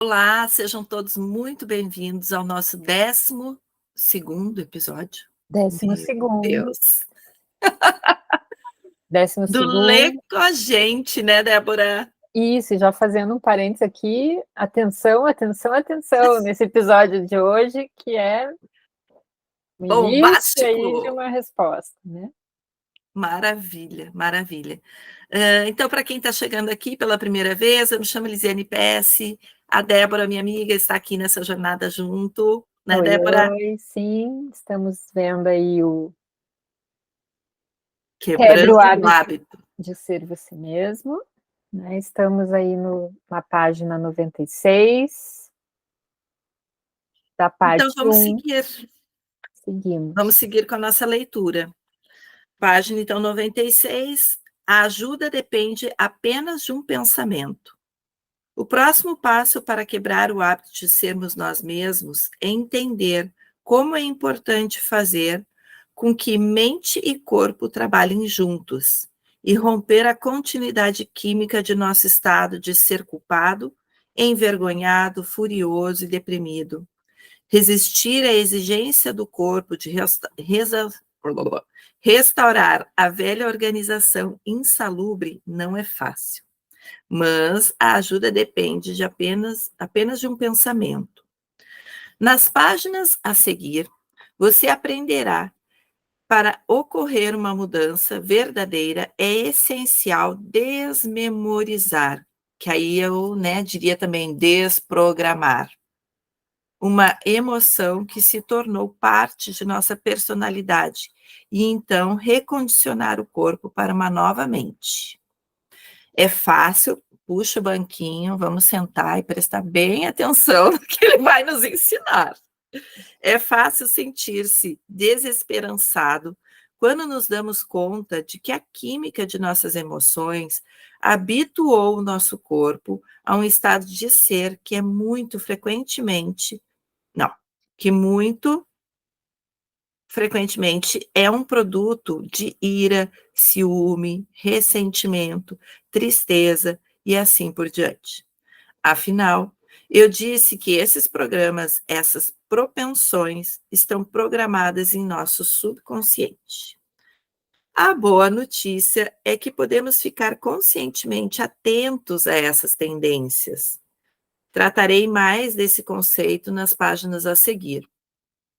Olá, sejam todos muito bem-vindos ao nosso 12º episódio. Décimo Meu segundo. Deus. Décimo Do Lê segundo. com a gente, né, Débora? Isso, já fazendo um parênteses aqui, atenção, atenção, atenção, nesse episódio de hoje, que é o início aí de Bombástico! uma resposta, né? Maravilha, maravilha. Então, para quem está chegando aqui pela primeira vez, eu me chamo Lisiane PS, a Débora, minha amiga, está aqui nessa jornada junto, né, Oi, Débora? oi, sim, estamos vendo aí o quebre Quebrando o o hábito hábito. de ser você mesmo, né? Estamos aí na página 96, da Então, parte vamos 1, seguir. Vamos seguimos. seguir com a nossa leitura. Página, então, 96. A ajuda depende apenas de um pensamento. O próximo passo para quebrar o hábito de sermos nós mesmos é entender como é importante fazer com que mente e corpo trabalhem juntos e romper a continuidade química de nosso estado de ser culpado, envergonhado, furioso e deprimido. Resistir à exigência do corpo de restaurar a velha organização insalubre não é fácil, mas a ajuda depende de apenas de um pensamento. Nas páginas a seguir, você aprenderá para ocorrer uma mudança verdadeira é essencial desmemorizar, que aí eu diria também desprogramar uma emoção que se tornou parte de nossa personalidade e então recondicionar o corpo para uma nova mente. É fácil, puxa o banquinho, vamos sentar e prestar bem atenção no que ele vai nos ensinar. É fácil sentir-se desesperançado quando nos damos conta de que a química de nossas emoções habituou o nosso corpo a um estado de ser que é muito frequentemente é um produto de ira, ciúme, ressentimento, tristeza e assim por diante. Afinal, eu disse que esses programas, essas propensões, estão programadas em nosso subconsciente. A boa notícia é que podemos ficar conscientemente atentos a essas tendências. Tratarei mais desse conceito nas páginas a seguir.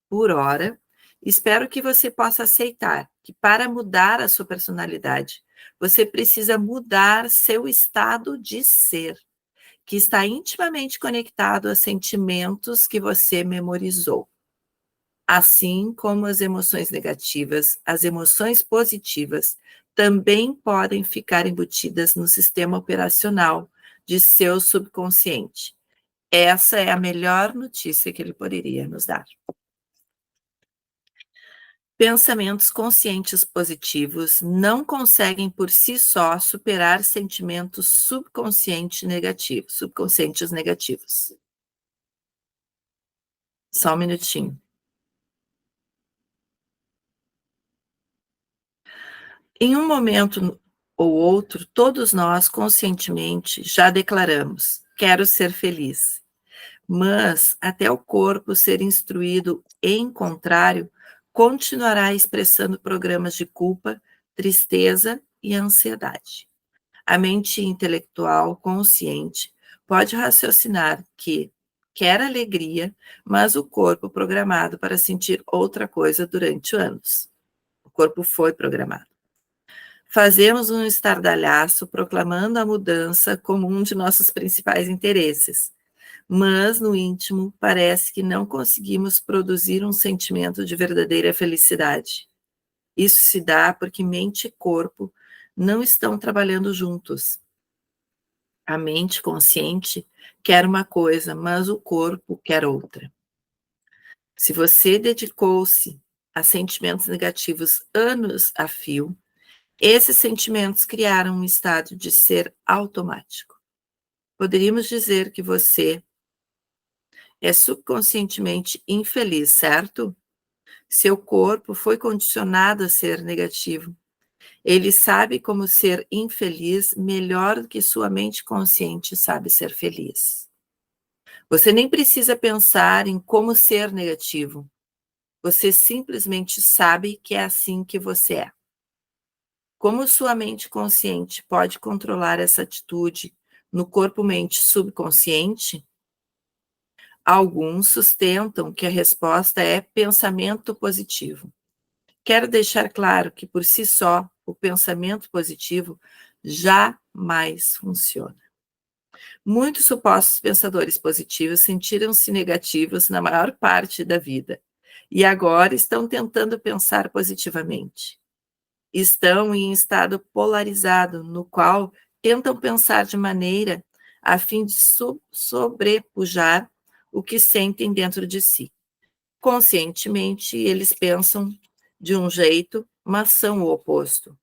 Por ora, espero que você possa aceitar que para mudar a sua personalidade, você precisa mudar seu estado de ser, que está intimamente conectado a sentimentos que você memorizou. Assim como as emoções negativas, as emoções positivas também podem ficar embutidas no sistema operacional de seu subconsciente. Essa é a melhor notícia que ele poderia nos dar. Pensamentos conscientes positivos não conseguem por si só superar sentimentos subconscientes negativos. Só um minutinho. Em um momento ou outro, todos nós conscientemente já declaramos: quero ser feliz. Mas até o corpo ser instruído em contrário, continuará expressando programas de culpa, tristeza e ansiedade. A mente intelectual consciente pode raciocinar que quer alegria, mas o corpo programado para sentir outra coisa durante anos. O corpo foi programado. Fazemos um estardalhaço proclamando a mudança como um de nossos principais interesses, mas no íntimo parece que não conseguimos produzir um sentimento de verdadeira felicidade. Isso se dá porque mente e corpo não estão trabalhando juntos. A mente consciente quer uma coisa, mas o corpo quer outra. Se você dedicou-se a sentimentos negativos anos a fio, esses sentimentos criaram um estado de ser automático. Poderíamos dizer que você é subconscientemente infeliz, certo? Seu corpo foi condicionado a ser negativo. Ele sabe como ser infeliz melhor do que sua mente consciente sabe ser feliz. Você nem precisa pensar em como ser negativo. Você simplesmente sabe que é assim que você é. Como sua mente consciente pode controlar essa atitude no corpo-mente subconsciente? Alguns sustentam que a resposta é pensamento positivo. Quero deixar claro que, por si só, o pensamento positivo jamais funciona. Muitos supostos pensadores positivos sentiram-se negativos na maior parte da vida e agora estão tentando pensar positivamente. Estão em estado polarizado, no qual tentam pensar de maneira a fim de sobrepujar o que sentem dentro de si. Conscientemente, eles pensam de um jeito, mas são o oposto.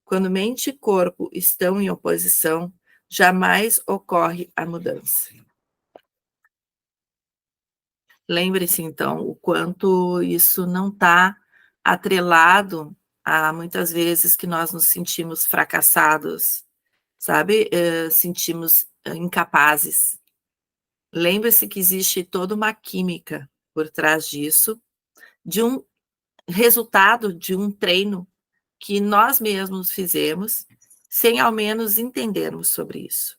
Quando mente e corpo estão em oposição, jamais ocorre a mudança. Lembre-se, então, o quanto isso não está atrelado a muitas vezes que nós nos sentimos fracassados, sabe? Sentimos incapazes. Lembre-se que existe toda uma química por trás disso, de um resultado de um treino que nós mesmos fizemos, sem ao menos entendermos sobre isso.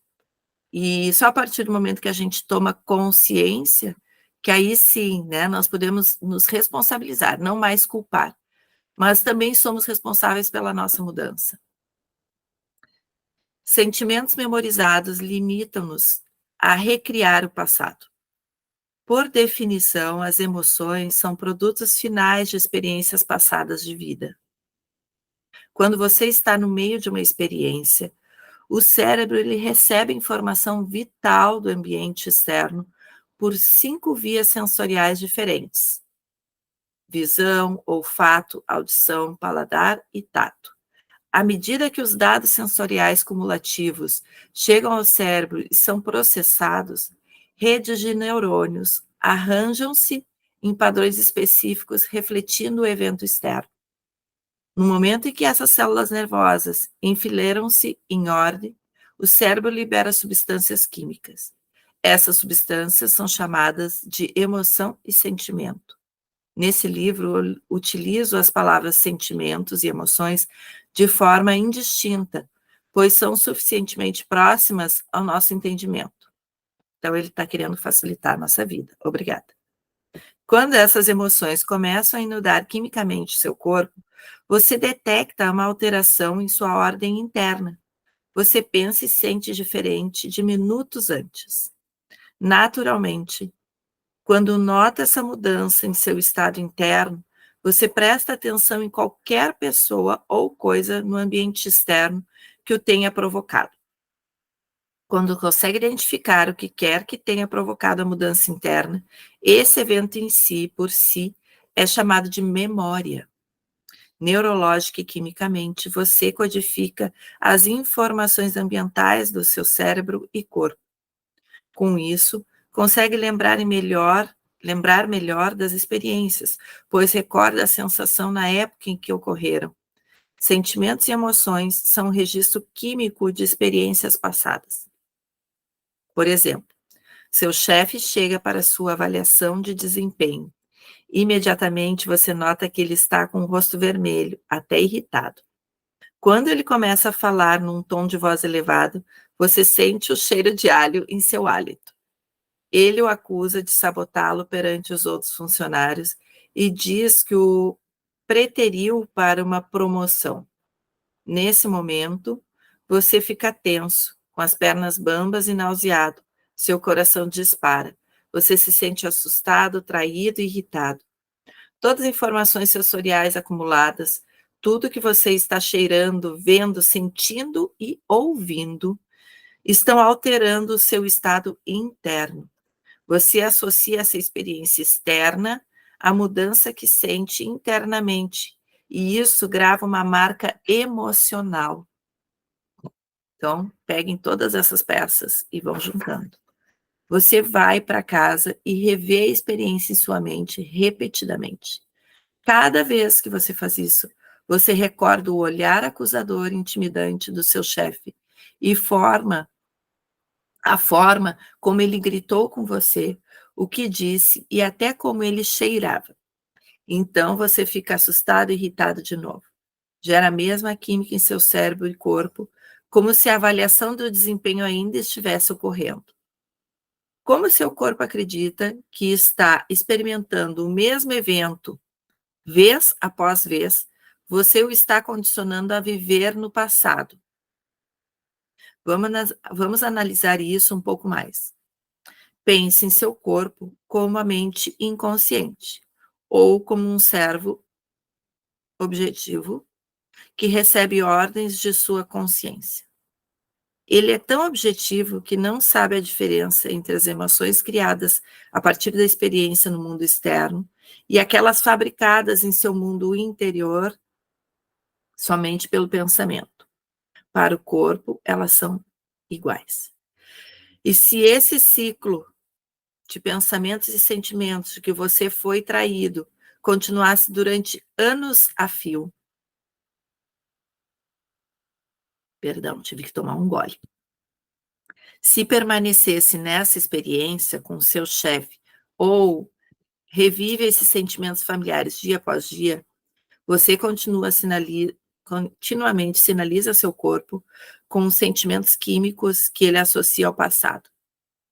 E só a partir do momento que a gente toma consciência, que aí sim, né, nós podemos nos responsabilizar, não mais culpar, mas também somos responsáveis pela nossa mudança. Sentimentos memorizados limitam-nos a recriar o passado. Por definição, as emoções são produtos finais de experiências passadas de vida. Quando você está no meio de uma experiência, o cérebro ele recebe informação vital do ambiente externo por 5 vias sensoriais diferentes: visão, olfato, audição, paladar e tato. À medida que os dados sensoriais cumulativos chegam ao cérebro e são processados, redes de neurônios arranjam-se em padrões específicos refletindo o evento externo. No momento em que essas células nervosas enfileiram-se em ordem, o cérebro libera substâncias químicas. Essas substâncias são chamadas de emoção e sentimento. Nesse livro, eu utilizo as palavras sentimentos e emoções de forma indistinta, pois são suficientemente próximas ao nosso entendimento. Então, ele está querendo facilitar a nossa vida. Obrigada. Quando essas emoções começam a inundar quimicamente seu corpo, você detecta uma alteração em sua ordem interna. Você pensa e sente diferente de minutos antes. Naturalmente, quando nota essa mudança em seu estado interno, você presta atenção em qualquer pessoa ou coisa no ambiente externo que o tenha provocado. Quando consegue identificar o que quer que tenha provocado a mudança interna, esse evento em si, por si, é chamado de memória. Neurológica e quimicamente, você codifica as informações ambientais do seu cérebro e corpo. Com isso, consegue lembrar melhor das experiências, pois recorda a sensação na época em que ocorreram. Sentimentos e emoções são um registro químico de experiências passadas. Por exemplo, seu chefe chega para sua avaliação de desempenho. Imediatamente você nota que ele está com o rosto vermelho, até irritado. Quando ele começa a falar num tom de voz elevado, você sente o cheiro de alho em seu hálito. Ele o acusa de sabotá-lo perante os outros funcionários e diz que o preteriu para uma promoção. Nesse momento, você fica tenso, com as pernas bambas e nauseado. Seu coração dispara. Você se sente assustado, traído e irritado. Todas as informações sensoriais acumuladas, tudo que você está cheirando, vendo, sentindo e ouvindo, estão alterando o seu estado interno. Você associa essa experiência externa à mudança que sente internamente, e isso grava uma marca emocional. Então, peguem todas essas peças e vão juntando. Você vai para casa e revê a experiência em sua mente repetidamente. Cada vez que você faz isso, você recorda o olhar acusador e intimidante do seu chefe e forma a forma como ele gritou com você, o que disse e até como ele cheirava. Então você fica assustado e irritado de novo. Gera a mesma química em seu cérebro e corpo, como se a avaliação do desempenho ainda estivesse ocorrendo. Como seu corpo acredita que está experimentando o mesmo evento, vez após vez, você o está condicionando a viver no passado. Vamos analisar isso um pouco mais. Pense em seu corpo como a mente inconsciente, ou como um servo objetivo que recebe ordens de sua consciência. Ele é tão objetivo que não sabe a diferença entre as emoções criadas a partir da experiência no mundo externo e aquelas fabricadas em seu mundo interior somente pelo pensamento. Para o corpo, elas são iguais. E se esse ciclo de pensamentos e sentimentos de que você foi traído continuasse durante anos a fio, perdão, tive que tomar um gole. Se permanecesse nessa experiência com o seu chefe ou revive esses sentimentos familiares dia após dia, você continuamente sinaliza seu corpo com os sentimentos químicos que ele associa ao passado.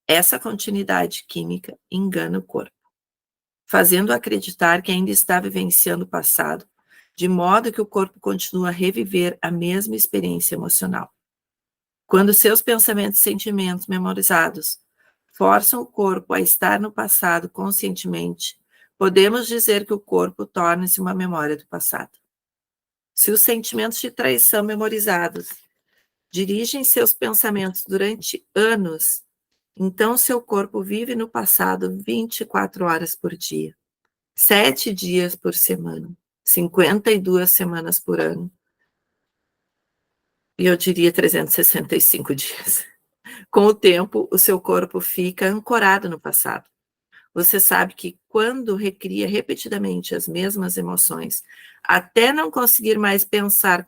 Essa continuidade química engana o corpo, fazendo acreditar que ainda está vivenciando o passado, de modo que o corpo continua a reviver a mesma experiência emocional. Quando seus pensamentos e sentimentos memorizados forçam o corpo a estar no passado conscientemente, podemos dizer que o corpo torna-se uma memória do passado. Se os sentimentos de traição memorizados dirigem seus pensamentos durante anos, então seu corpo vive no passado 24 horas por dia, 7 dias por semana, 52 semanas por ano, e eu diria 365 dias. Com o tempo, o seu corpo fica ancorado no passado. Você sabe que quando recria repetidamente as mesmas emoções, até não conseguir mais pensar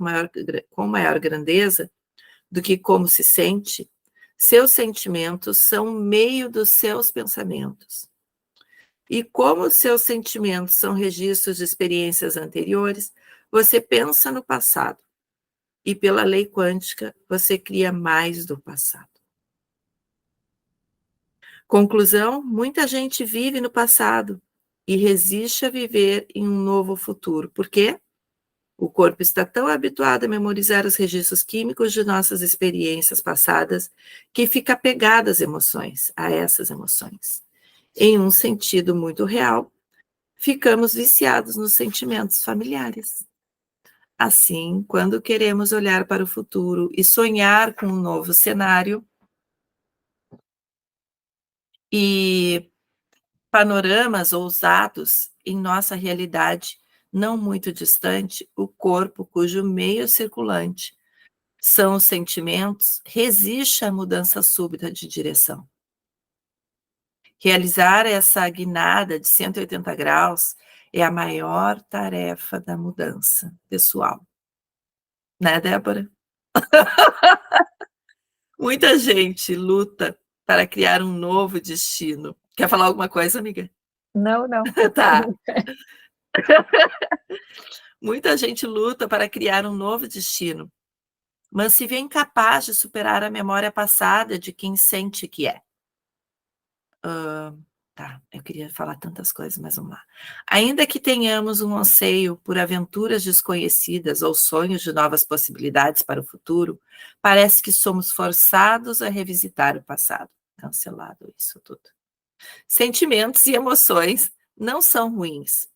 com maior grandeza do que como se sente, seus sentimentos são o meio dos seus pensamentos. E como seus sentimentos são registros de experiências anteriores, você pensa no passado. E pela lei quântica, você cria mais do passado. Conclusão: muita gente vive no passado e resiste a viver em um novo futuro. Por quê? O corpo está tão habituado a memorizar os registros químicos de nossas experiências passadas que fica apegado às emoções, a essas emoções. Em um sentido muito real, ficamos viciados nos sentimentos familiares. Assim, quando queremos olhar para o futuro e sonhar com um novo cenário e panoramas ousados em nossa realidade não muito distante, o corpo, cujo meio circulante são os sentimentos, resiste à mudança súbita de direção. Realizar essa guinada de 180 graus é a maior tarefa da mudança pessoal. Né, Débora? Muita gente luta para criar um novo destino. Quer falar alguma coisa, amiga? Não, não. Tá. Muita gente luta para criar um novo destino, mas se vê incapaz de superar a memória passada de quem sente que é. Tá, eu queria falar tantas coisas, mas vamos lá. Ainda que tenhamos um anseio por aventuras desconhecidas ou sonhos de novas possibilidades para o futuro, parece que somos forçados a revisitar o passado. Cancelado isso tudo. Sentimentos e emoções não são ruins.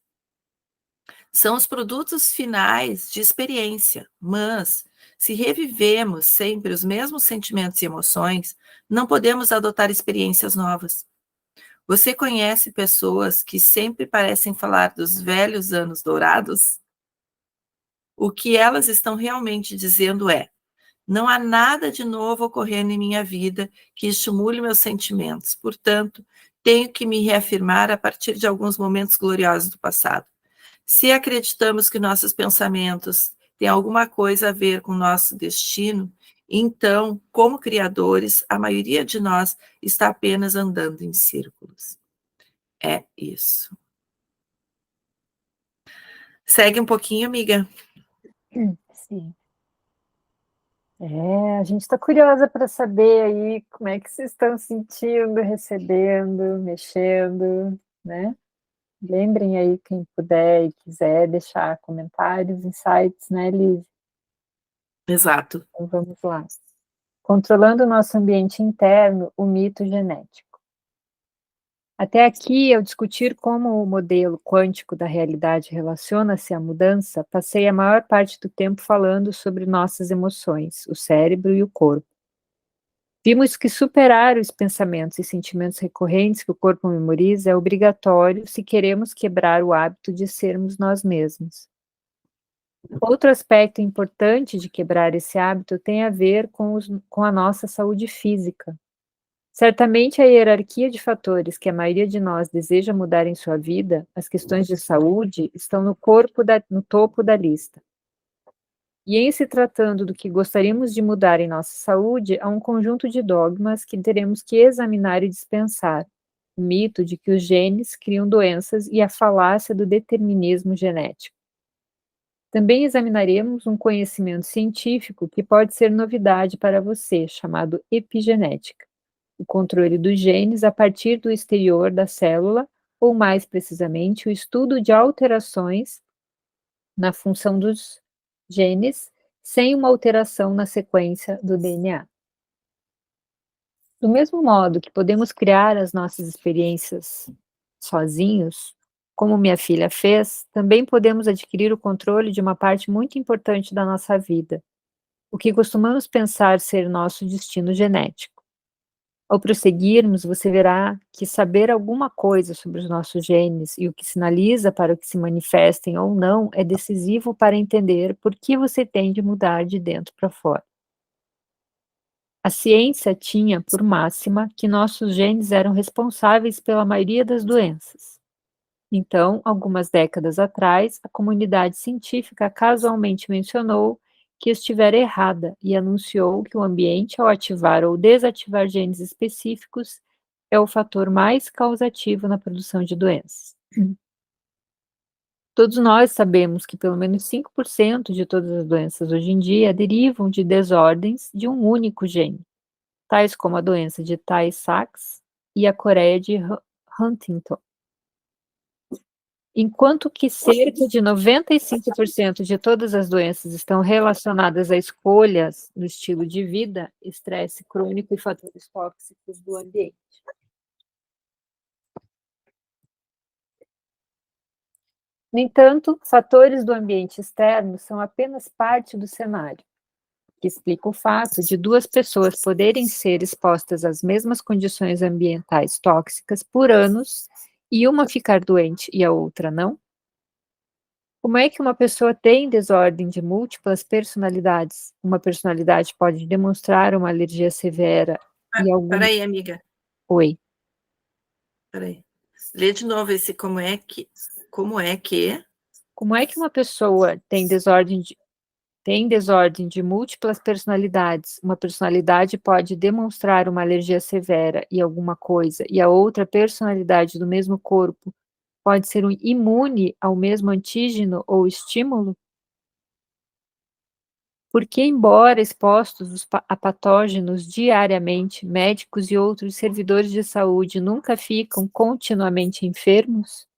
São os produtos finais de experiência, mas se revivemos sempre os mesmos sentimentos e emoções, não podemos adotar experiências novas. Você conhece pessoas que sempre parecem falar dos velhos anos dourados? O que elas estão realmente dizendo é: não há nada de novo ocorrendo em minha vida que estimule meus sentimentos, portanto, tenho que me reafirmar a partir de alguns momentos gloriosos do passado. Se acreditamos que nossos pensamentos têm alguma coisa a ver com nosso destino, Então, como criadores, a maioria de nós está apenas andando em círculos. É isso. Segue um pouquinho, amiga. Sim. A gente está curiosa para saber aí como é que vocês estão sentindo, recebendo, mexendo, né? Lembrem aí, quem puder e quiser deixar comentários, insights, né, Liz? Exato. Então vamos lá. Controlando o nosso ambiente interno, o mito genético. Até aqui, ao discutir como o modelo quântico da realidade relaciona-se à mudança, passei a maior parte do tempo falando sobre nossas emoções, o cérebro e o corpo. Vimos que superar os pensamentos e sentimentos recorrentes que o corpo memoriza é obrigatório se queremos quebrar o hábito de sermos nós mesmos. Outro aspecto importante de quebrar esse hábito tem a ver com a nossa saúde física. Certamente a hierarquia de fatores que a maioria de nós deseja mudar em sua vida, as questões de saúde, estão no topo da lista. E em se tratando do que gostaríamos de mudar em nossa saúde, há um conjunto de dogmas que teremos que examinar e dispensar. O mito de que os genes criam doenças e a falácia do determinismo genético. Também examinaremos um conhecimento científico que pode ser novidade para você, chamado epigenética, o controle dos genes a partir do exterior da célula, ou mais precisamente, o estudo de alterações na função dos genes sem uma alteração na sequência do DNA. Do mesmo modo que podemos criar as nossas experiências sozinhos, como minha filha fez, também podemos adquirir o controle de uma parte muito importante da nossa vida, o que costumamos pensar ser nosso destino genético. Ao prosseguirmos, você verá que saber alguma coisa sobre os nossos genes e o que sinaliza para que se manifestem ou não é decisivo para entender por que você tem de mudar de dentro para fora. A ciência tinha por máxima que nossos genes eram responsáveis pela maioria das doenças. Então, algumas décadas atrás, a comunidade científica casualmente mencionou que estivera errada e anunciou que o ambiente, ao ativar ou desativar genes específicos, é o fator mais causativo na produção de doenças. Todos nós sabemos que pelo menos 5% de todas as doenças hoje em dia derivam de desordens de um único gene, tais como a doença de Tay-Sachs e a coreia de Huntington. Enquanto que cerca de 95% de todas as doenças estão relacionadas a escolhas no estilo de vida, estresse crônico e fatores tóxicos do ambiente. No entanto, fatores do ambiente externo são apenas parte do cenário, que explica o fato de duas pessoas poderem ser expostas às mesmas condições ambientais tóxicas por anos e uma ficar doente e a outra não. Como é que uma pessoa tem desordem de múltiplas personalidades? Uma personalidade pode demonstrar uma alergia severa e algum... Peraí, amiga. Oi. Peraí. Lê de novo esse como é que... Como é que uma pessoa tem desordem de múltiplas personalidades? Uma personalidade pode demonstrar uma alergia severa e alguma coisa, e a outra personalidade do mesmo corpo pode ser imune ao mesmo antígeno ou estímulo? Porque, embora expostos a patógenos diariamente, médicos e outros servidores de saúde nunca ficam continuamente enfermos?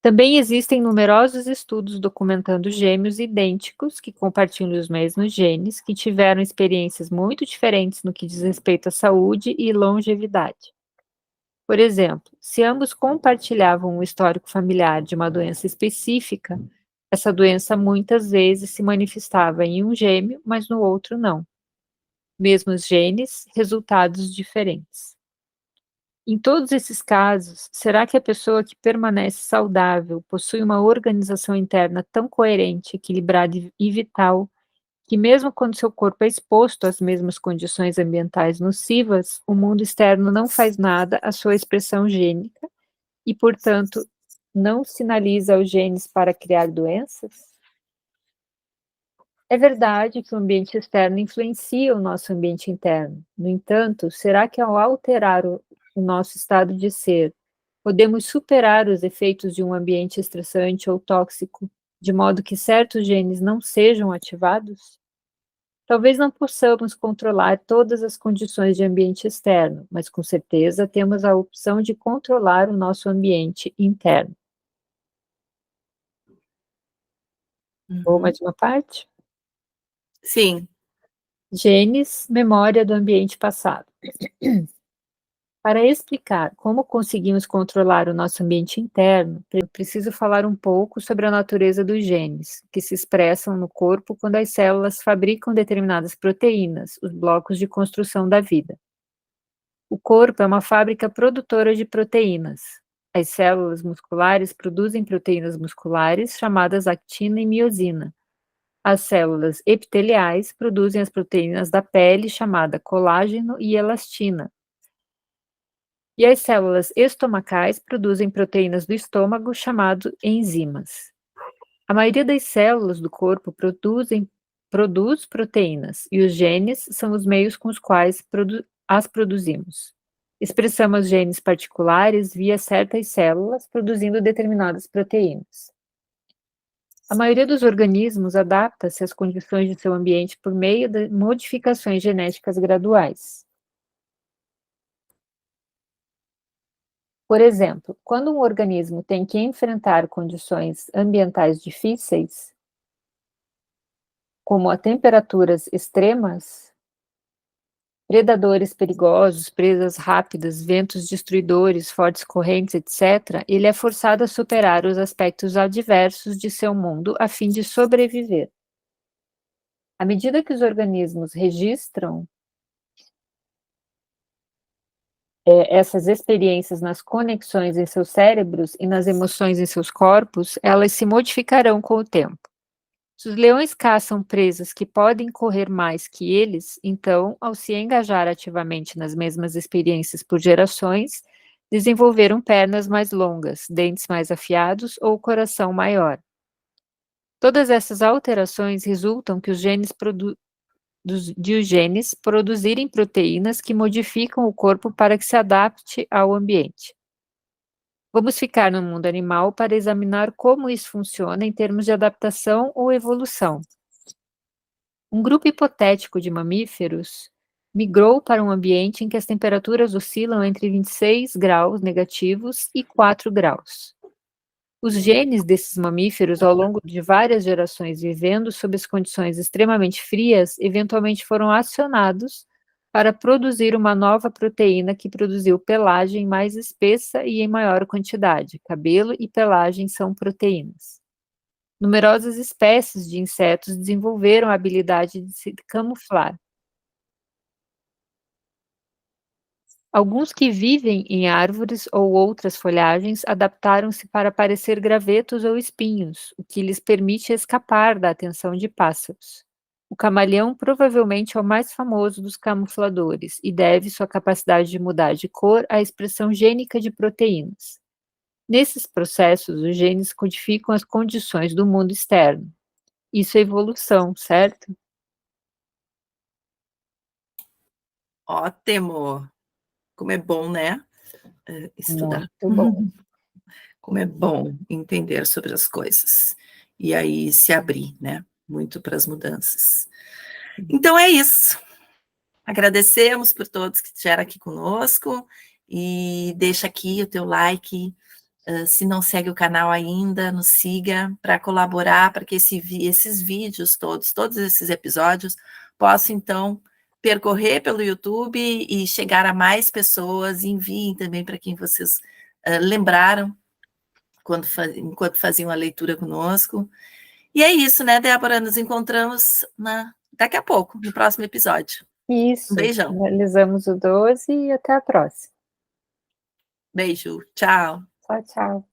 Também existem numerosos estudos documentando gêmeos idênticos que compartilham os mesmos genes, que tiveram experiências muito diferentes no que diz respeito à saúde e longevidade. Por exemplo, se ambos compartilhavam um histórico familiar de uma doença específica, essa doença muitas vezes se manifestava em um gêmeo, mas no outro não. Mesmos genes, resultados diferentes. Em todos esses casos, será que a pessoa que permanece saudável possui uma organização interna tão coerente, equilibrada e vital, que mesmo quando seu corpo é exposto às mesmas condições ambientais nocivas, o mundo externo não faz nada à sua expressão gênica e, portanto, não sinaliza os genes para criar doenças? É verdade que o ambiente externo influencia o nosso ambiente interno. No entanto, será que ao alterar o nosso estado de ser, podemos superar os efeitos de um ambiente estressante ou tóxico, de modo que certos genes não sejam ativados? Talvez não possamos controlar todas as condições de ambiente externo, mas com certeza temos a opção de controlar o nosso ambiente interno. Ou Uhum. mais uma parte? Sim. Genes, memória do ambiente passado. Para explicar como conseguimos controlar o nosso ambiente interno, preciso falar um pouco sobre a natureza dos genes, que se expressam no corpo quando as células fabricam determinadas proteínas, os blocos de construção da vida. O corpo é uma fábrica produtora de proteínas. As células musculares produzem proteínas musculares chamadas actina e miosina. As células epiteliais produzem as proteínas da pele chamada colágeno e elastina. E as células estomacais produzem proteínas do estômago chamado enzimas. A maioria das células do corpo produz proteínas e os genes são os meios com os quais as produzimos. Expressamos genes particulares via certas células produzindo determinadas proteínas. A maioria dos organismos adapta-se às condições de seu ambiente por meio de modificações genéticas graduais. Por exemplo, quando um organismo tem que enfrentar condições ambientais difíceis, como a temperaturas extremas, predadores perigosos, presas rápidas, ventos destruidores, fortes correntes, etc., ele é forçado a superar os aspectos adversos de seu mundo a fim de sobreviver. À medida que os organismos registram essas experiências nas conexões em seus cérebros e nas emoções em seus corpos, elas se modificarão com o tempo. Se os leões caçam presas que podem correr mais que eles, então, ao se engajar ativamente nas mesmas experiências por gerações, desenvolveram pernas mais longas, dentes mais afiados ou coração maior. Todas essas alterações resultam que os genes produzirem proteínas que modificam o corpo para que se adapte ao ambiente. Vamos ficar no mundo animal para examinar como isso funciona em termos de adaptação ou evolução. Um grupo hipotético de mamíferos migrou para um ambiente em que as temperaturas oscilam entre 26 graus negativos e 4 graus. Os genes desses mamíferos, ao longo de várias gerações vivendo sob as condições extremamente frias, eventualmente foram acionados para produzir uma nova proteína que produziu pelagem mais espessa e em maior quantidade. Cabelo e pelagem são proteínas. Numerosas espécies de insetos desenvolveram a habilidade de se camuflar. Alguns que vivem em árvores ou outras folhagens adaptaram-se para parecer gravetos ou espinhos, o que lhes permite escapar da atenção de pássaros. O camaleão provavelmente é o mais famoso dos camufladores e deve sua capacidade de mudar de cor à expressão gênica de proteínas. Nesses processos, os genes codificam as condições do mundo externo. Isso é evolução, certo? Ótimo. Como é bom, né? Estudar. Muito bom. Como é bom entender sobre as coisas. E aí se abrir, né? Muito para as mudanças. Então é isso. Agradecemos por todos que estiveram aqui conosco. E deixa aqui o teu like. Se não segue o canal ainda, nos siga para colaborar, para que esses vídeos todos esses episódios, possam, então, percorrer pelo YouTube e chegar a mais pessoas. Enviem também para quem vocês lembraram enquanto faziam a leitura conosco. E é isso, né, Débora? Nos encontramos daqui a pouco, no próximo episódio. Um Isso, beijão. finalizamos o 12 e até a próxima. Beijo, tchau. Tchau, tchau.